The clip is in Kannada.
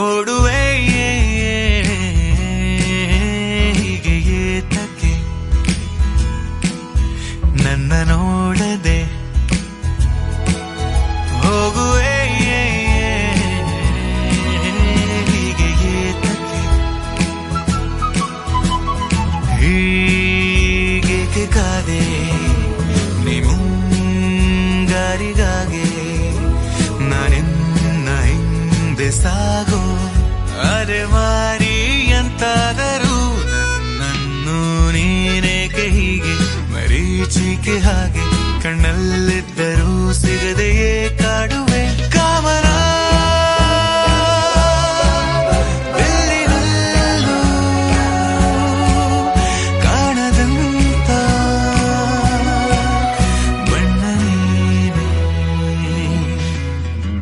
ಓಡುವೆ ಹೀಗೆ ಏತಕ್ಕೆ ನನ್ನ ನೋಡದೆ ಹೋಗುವೆ ಹೀಗೆ ಏತಕ್ಕೆ ಹೀಗೆ ಕಾದೆ ನೀ ಮುಂಗಾರಿಗಾಗೆ ನಾನಿನ್ನ ಹಿಂದೆ ಸಾಗೋ ಅರೆ ಮಾರಿ ಎಂತಾದರೂ ನನ್ನನ್ನು ನೀನೇಕೆ ಹೀಗೆ ಮರೀಚಿಕೆ ಹಾಗೆ ಕಣ್ಣಲ್ಲಿದ್ದರೂ ಸಿಗದೆಯೇ